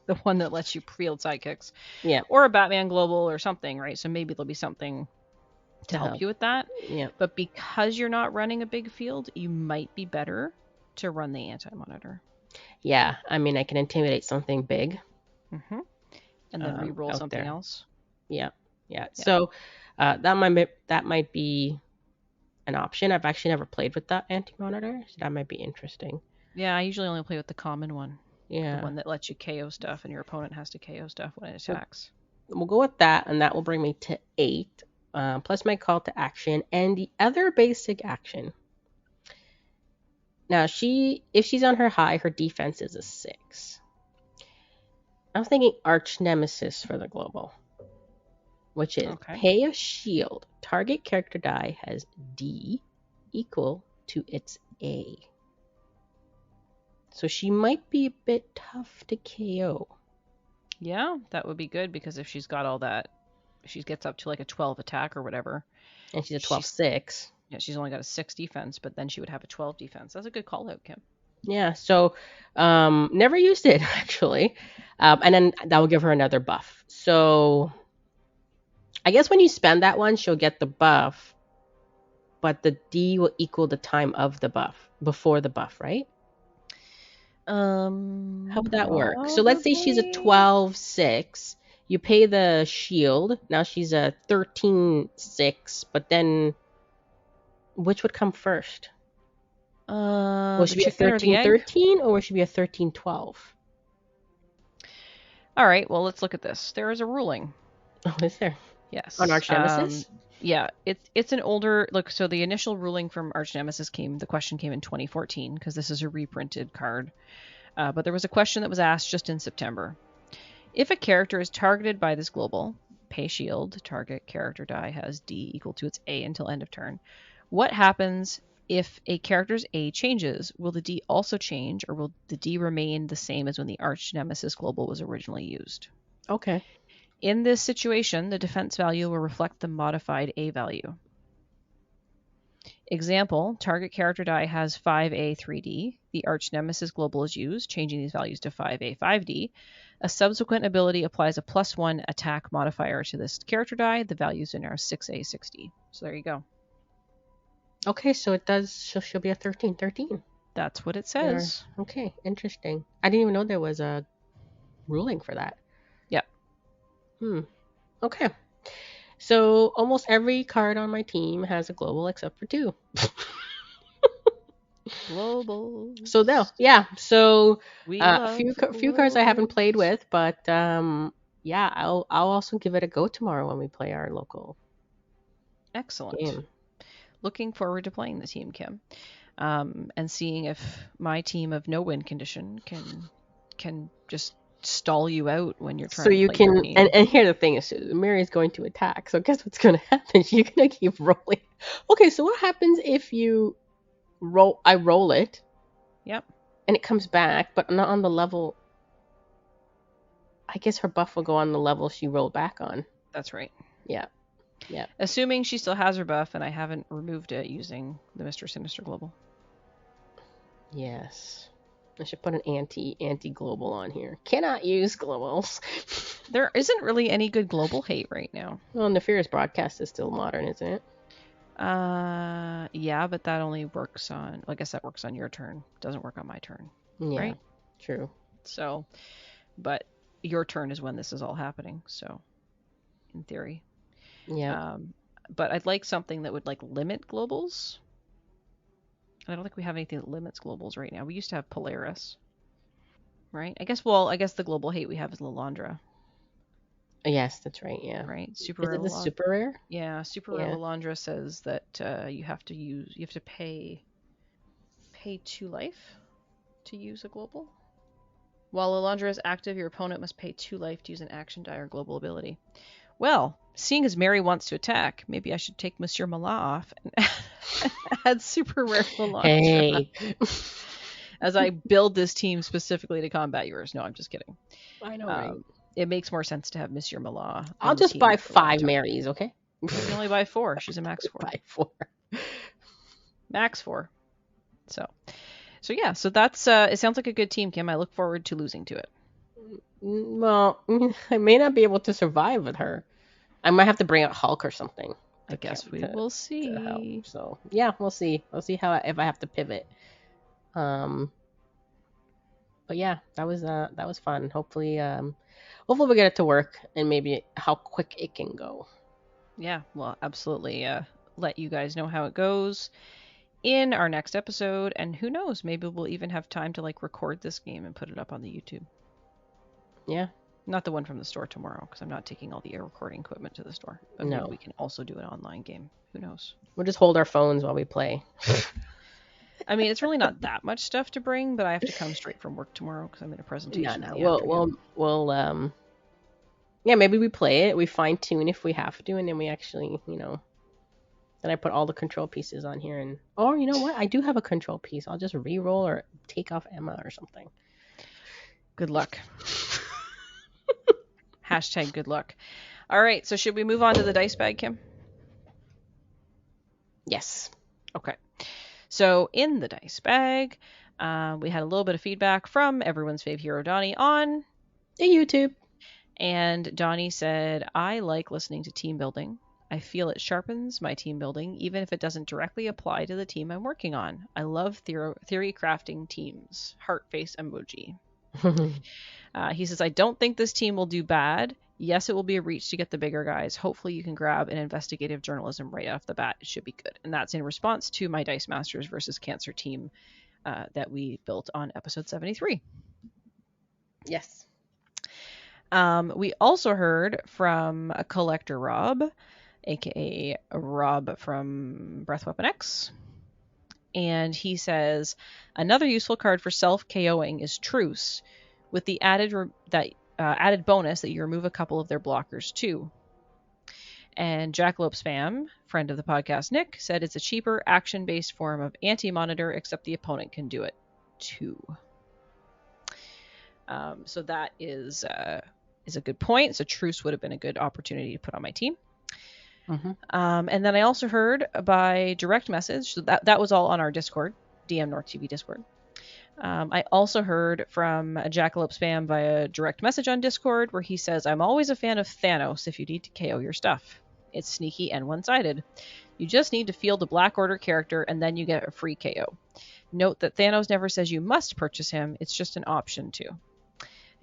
the one that lets you field sidekicks. Yeah. Or a Batman Global or something, right? So maybe there'll be something to help you with that. Yeah. But because you're not running a big field, you might be better to run the Anti-Monitor. Yeah. I mean, I can intimidate something big. And then re-roll something else. Yeah. So that might be an option. I've actually never played with that Anti-Monitor, so that might be interesting. Yeah, I usually only play with the common one. Yeah. The one that lets you KO stuff and your opponent has to KO stuff when it attacks. We'll go with that, and that will bring me to 8, plus my call to action and the other basic action. Now, if she's on her high, her defense is a 6. I was thinking Arch Nemesis for the global, which is pay a shield. Target character die has D equal to its A. So she might be a bit tough to KO. Yeah, that would be good because if she's got all that, she gets up to like a 12 attack or whatever. And she's a She's 12/6. Yeah, she's only got a 6 defense, but then she would have a 12 defense. That's a good call out, Kim. Yeah, so never used it actually. And then that will give her another buff. So I guess when you spend that one, she'll get the buff, but the D will equal the time of the buff before the buff, right? How would that work? So let's say she's a Probably. 12/6. You pay the shield. Now she's a 13/6, but then which would come first? Will she The be a chicken or the thirteen egg? thirteen or will she be a 13/12? All right, well, let's look at this. There is a ruling. Oh, is there? On Yes. Arch Nemesis? Yeah, it's an older look. So the initial ruling from Arch Nemesis the question came in 2014 because this is a reprinted card. But there was a question that was asked just in September. If a character is targeted by this global, pay shield, target character die has D equal to its A until end of turn. What happens if a character's A changes? Will the D also change, or will the D remain the same as when the Arch Nemesis global was originally used? Okay. In this situation, the defense value will reflect the modified A value. Example, target character die has 5A 3D. The Arch Nemesis global is used, changing these values to 5A 5D. A subsequent ability applies a +1 attack modifier to this character die. The values are now 6A 6D. So there you go. Okay, so it does. She'll be a 13/13. That's what it says. Okay, interesting. I didn't even know there was a ruling for that. Yep. Okay. So almost every card on my team has a global except for 2. Global. So no, yeah. So We a love few cards I haven't played globals. with, but yeah, I'll also give it a go tomorrow when we play our local Excellent. game. Looking forward to playing the team, Kim, and seeing if my team of no win condition can just stall you out when you're So trying to you play your can, team. and here the thing is, Mary's going to attack. So guess what's going to happen? You're going to keep rolling. Okay, so what happens if you roll? I roll it. Yep. And it comes back, but not on the level. I guess her buff will go on the level she rolled back on. That's right. Yeah. Yeah. Assuming she still has her buff and I haven't removed it using the Mr. Sinister Global. Yes. I should put an anti-global on here. Cannot use globals. There isn't really any good global hate right now. Well, Nefarious Broadcast is still modern, isn't it? Yeah, but that only works on, I guess that works on your turn. Doesn't work on my turn. Yeah. Right? True. So, but your turn is when this is all happening. So, in theory. Yeah. But I'd like something that would like limit globals. I don't think we have anything that limits globals right now. We used to have Polaris, right? I guess the global hate we have is Lilandra. Yes, that's right. Yeah. Right? Super Is rare it the super rare? Yeah, super rare Lilandra says that you have to pay 2 life to use a global. While Lilandra is active, your opponent must pay 2 life to use an action die or global ability. Well, seeing as Mary wants to attack, maybe I should take Monsieur Malat off and add super rare Lilandra. Hey. As I build this team specifically to combat yours. No, I'm just kidding. I know, right? It makes more sense to have Monsieur Malat. I'll just buy 5 Marys, okay? You can only buy 4. She's a max 4. Buy 4. Max 4. So yeah, so that's it sounds like a good team, Kim. I look forward to losing to it. Well, I may not be able to survive with her. I might have to bring out Hulk or something. I guess we will see. So yeah, we'll see. We'll see if I have to pivot. But yeah, that was fun. Hopefully we get it to work and maybe how quick it can go. Yeah, well, absolutely. Let you guys know how it goes in our next episode, and who knows, maybe we'll even have time to like record this game and put it up on the YouTube. Yeah. Not the one from the store tomorrow, because I'm not taking all the air recording equipment to the store. But no. Maybe we can also do an online game. Who knows? We'll just hold our phones while we play. I mean, it's really not that much stuff to bring, but I have to come straight from work tomorrow because I'm in a presentation. We'll yeah, maybe we play it, we fine tune if we have to, and then we actually, then I put all the control pieces on here, and or you know what, I do have a control piece. I'll just re-roll or take off Emma or something. Good luck. Hashtag good luck. All right, so should we move on to the dice bag, Kim? Yes. Okay. So in the dice bag, we had a little bit of feedback from everyone's fave hero, Donnie, on The YouTube. And Donnie said, I like listening to team building. I feel it sharpens my team building, even if it doesn't directly apply to the team I'm working on. I love theory crafting teams. Heart face emoji. He says, I don't think this team will do bad. Yes, it will be a reach to get the bigger guys. Hopefully you can grab an investigative journalism right off the bat. It should be good. And that's in response to my Dice Masters versus Cancer team that we built on episode 73. Yes. We also heard from a collector Rob, aka Rob from Breath Weapon X. And he says, another useful card for self-KOing is Truce, with the added bonus that you remove a couple of their blockers too. And Jackalope Spam, friend of the podcast Nick, said it's a cheaper action-based form of anti-monitor, except the opponent can do it too. So that is a good point. So Truce would have been a good opportunity to put on my team. Mm-hmm. And then I also heard by direct message, so that was all on our Discord, dmNorthTV Discord. I also heard from a Jackalope Spam via direct message on Discord where he says, I'm always a fan of Thanos if you need to KO your stuff. It's sneaky and one-sided. You just need to field a Black Order character and then you get a free KO. Note that Thanos never says you must purchase him, it's just an option too.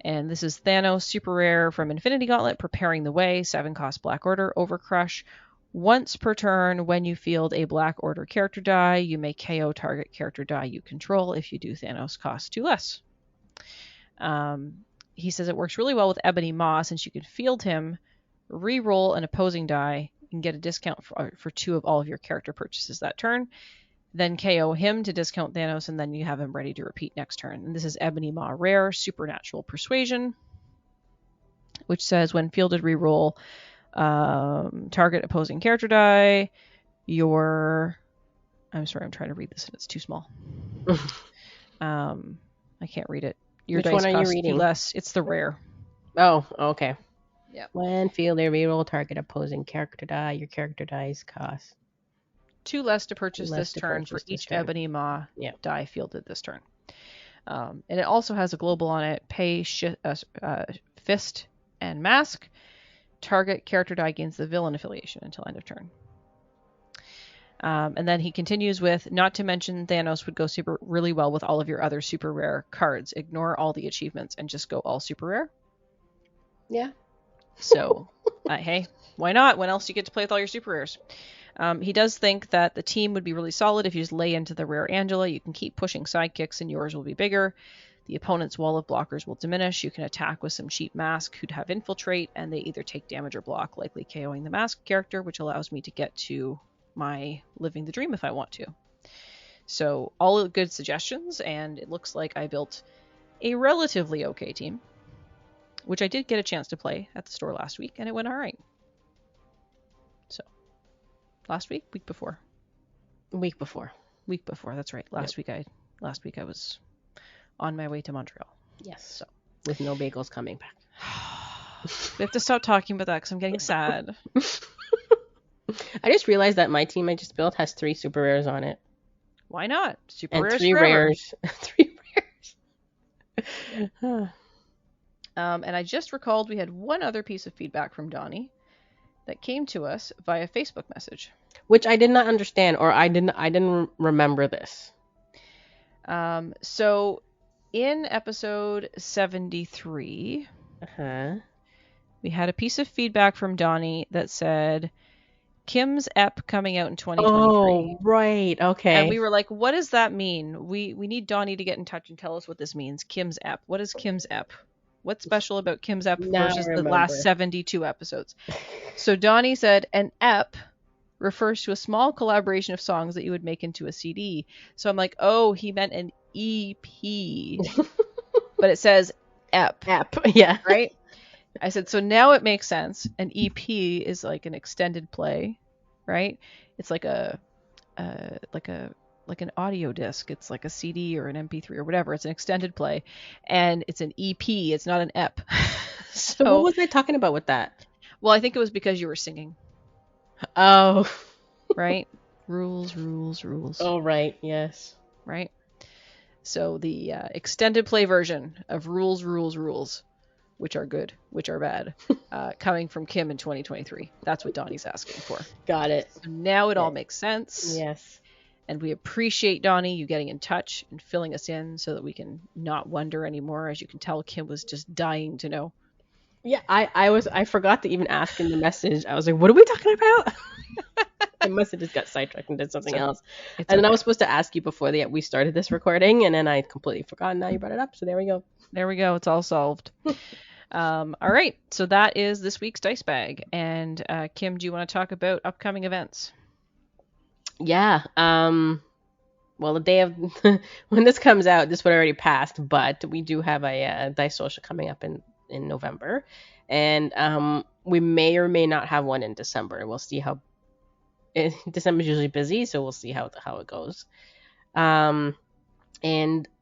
And this is Thanos, super rare from Infinity Gauntlet, Preparing the Way, 7-cost Black Order, Overcrush. Once per turn, when you field a Black Order character die, you may KO target character die you control. If you do, Thanos costs 2 less. He says it works really well with Ebony Maw, since you can field him, re-roll an opposing die, and get a discount for 2 of all of your character purchases that turn. Then KO him to discount Thanos, and then you have him ready to repeat next turn. And this is Ebony Maw Rare, Supernatural Persuasion, which says when fielded reroll, target opposing character die, I'm sorry, I'm trying to read this and it's too small. I can't read it. Your Which dice one are you cost reading? 2 less. It's the rare. Oh, okay. Yeah. When fielded reroll, target opposing character die, your character dies cost 2 less to purchase 2 less this to turn purchase for this each turn. Ebony Maw Yeah. die fielded this turn. And it also has a global on it, pay fist and mask. Target character die gains the villain affiliation until end of turn. And then he continues with, not to mention Thanos would go really well with all of your other super rare cards. Ignore all the achievements and just go all super rare. Yeah. So, hey, why not? When else do you get to play with all your super rares? He does think that the team would be really solid if you just lay into the rare Angela. You can keep pushing sidekicks and yours will be bigger. The opponent's wall of blockers will diminish. You can attack with some cheap mask who'd have infiltrate, and they either take damage or block, likely KOing the mask character, which allows me to get to my living the dream if I want to. So all good suggestions, and it looks like I built a relatively okay team, which I did get a chance to play at the store last week, and it went all right. So last week before, Week before, that's right. Last week I was on my way to Montreal. Yes. So with no bagels coming back. We have to stop talking about that because I'm getting sad. I just realized that my team I just built has 3 super rares on it. Why not? Super And rares 3 forever. rares. 3 rares. And I just recalled we had one other piece of feedback from Donnie that came to us via Facebook message. Which I did not understand, or I didn't remember this. So in episode 73, we had a piece of feedback from Donnie that said, Kim's ep coming out in 2023. Oh, right. Okay. And we were like, what does that mean? We need Donnie to get in touch and tell us what this means. Kim's ep. What is Kim's ep? What's special about Kim's ep versus the last 72 episodes? So Donnie said an ep refers to a small collaboration of songs that you would make into a CD. So I'm like, oh, he meant an EP. But it says ep. Ep, yeah. Right? I said, so now it makes sense. An EP is like an extended play, right? It's like like an audio disc. It's like a CD or an MP3 or whatever. It's an extended play, and it's an EP. It's not an EP. So what was I talking about with that? Well, I think it was because you were singing, Oh. right? Rules, rules, rules. Oh, right. Yes. Right? So the extended play version of Rules, Rules, Rules, which are good, which are bad, coming from Kim in 2023. That's what Donnie's asking for. Got it. So now it all makes sense. Yes. And we appreciate, Donnie, you getting in touch and filling us in so that we can not wonder anymore. As you can tell, Kim was just dying to know. Yeah, I forgot to even ask in the message. I was like, what are we talking about? I must have just got sidetracked and did something else. And then I was supposed to ask you before we started this recording, and then I completely forgot. Now you brought it up, so there we go. There we go. It's all solved. All right. So that is this week's dice bag. And Kim, do you want to talk about upcoming events? Yeah. Well, the day of when this comes out, this would already passed, but we do have a dice social coming up in November, and we may or may not have one in December. We'll see how. December's usually busy, so we'll see how it goes. And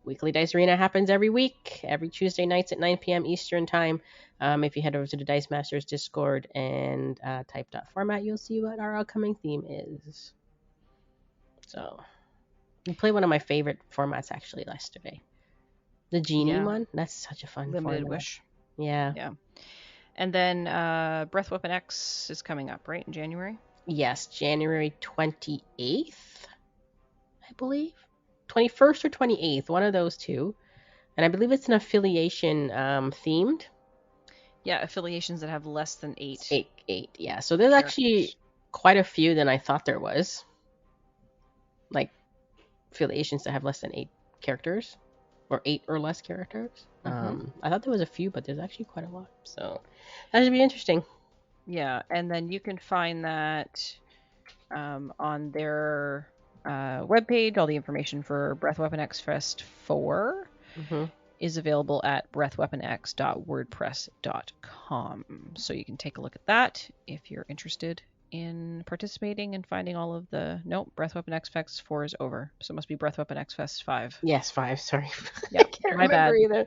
Weekly Dice Arena happens every week, every Tuesday nights at 9 p.m. Eastern Time. If you head over to the Dice Masters Discord and type .format, you'll see what our upcoming theme is. So, we played one of my favorite formats actually yesterday. The Genie one. That's such a fun Limited format. Wish. Yeah. Yeah. And then Breath Weapon X is coming up, right, in January? Yes, January 28th, I believe. 21st or 28th, one of those two. And I believe it's an affiliation themed. Yeah, affiliations that have less than 8. Eight, yeah. So there's actually quite a few than I thought there was. Like affiliations that have less than 8 characters. Or 8 or less characters. I thought there was a few, but there's actually quite a lot. So that should be interesting. Yeah, and then you can find that on their webpage. All the information for Breath Weapon X Fest 4 is available at breathweaponx.wordpress.com. So you can take a look at that if you're interested in participating and finding all of the... Nope, Breath Weapon X Fest 4 is over. So it must be Breath Weapon X Fest 5. Yes, 5, sorry. Yeah, I can't my remember bad. either.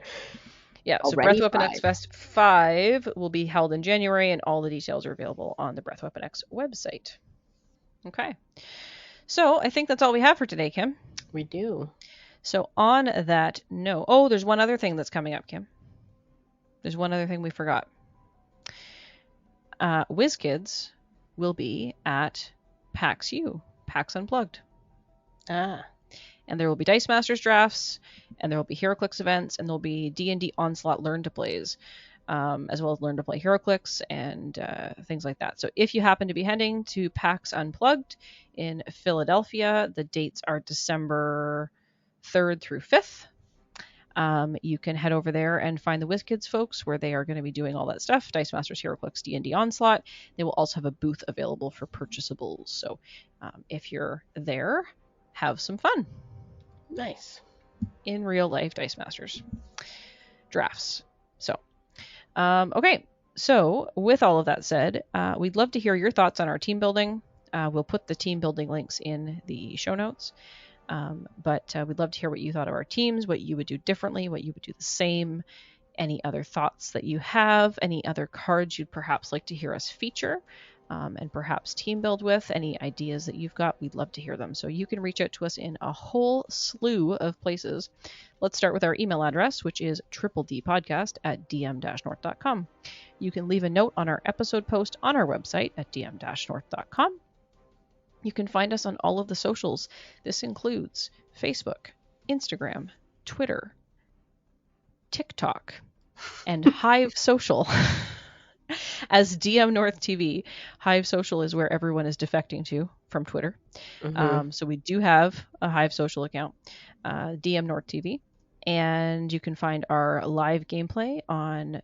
Yeah, so Already Breath Weapon 5. X Fest 5 will be held in January, and all the details are available on the Breath Weapon X website. Okay. So I think that's all we have for today, Kim. We do. So on that note... Oh, there's one other thing that's coming up, Kim. There's one other thing we forgot. WizKids will be at PAX U, PAX Unplugged. Ah. And there will be Dice Masters drafts, and there will be HeroClix events, and there will be D&D Onslaught Learn to Plays, as well as Learn to Play HeroClix and things like that. So if you happen to be heading to PAX Unplugged in Philadelphia, the dates are December 3rd through 5th. You can head over there and find the WizKids folks where they are going to be doing all that stuff. Dice Masters, HeroClix, D&D Onslaught. They will also have a booth available for purchasables. So if you're there, have some fun. Nice. In real life Dice Masters drafts. So, okay. So with all of that said, we'd love to hear your thoughts on our team building. We'll put the team building links in the show notes. But we'd love to hear what you thought of our teams, what you would do differently, what you would do the same, any other thoughts that you have, any other cards you'd perhaps like to hear us feature, and perhaps team build with, any ideas that you've got, we'd love to hear them. So you can reach out to us in a whole slew of places. Let's start with our email address, which is tripledpodcast@dm-north.com. You can leave a note on our episode post on our website at dm-north.com. You can find us on all of the socials. This includes Facebook, Instagram, Twitter, TikTok, and Hive Social as dmNorthTV. Hive Social is where everyone is defecting to from Twitter. So we do have a Hive Social account, dmNorthTV. And you can find our live gameplay on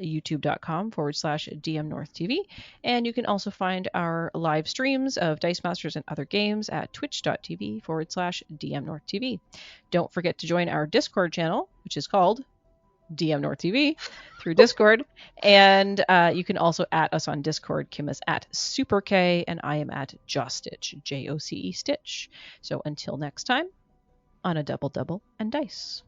youtube.com/dmNorthTV. And you can also find our live streams of Dice Masters and other games at twitch.tv/dmNorthTV. Don't forget to join our Discord channel, which is called dmNorthTV through Discord. And you can also at us on Discord. Kim is at SuperK and I am at JoceStitch, JoCE Stitch. So until next time, on a double and dice.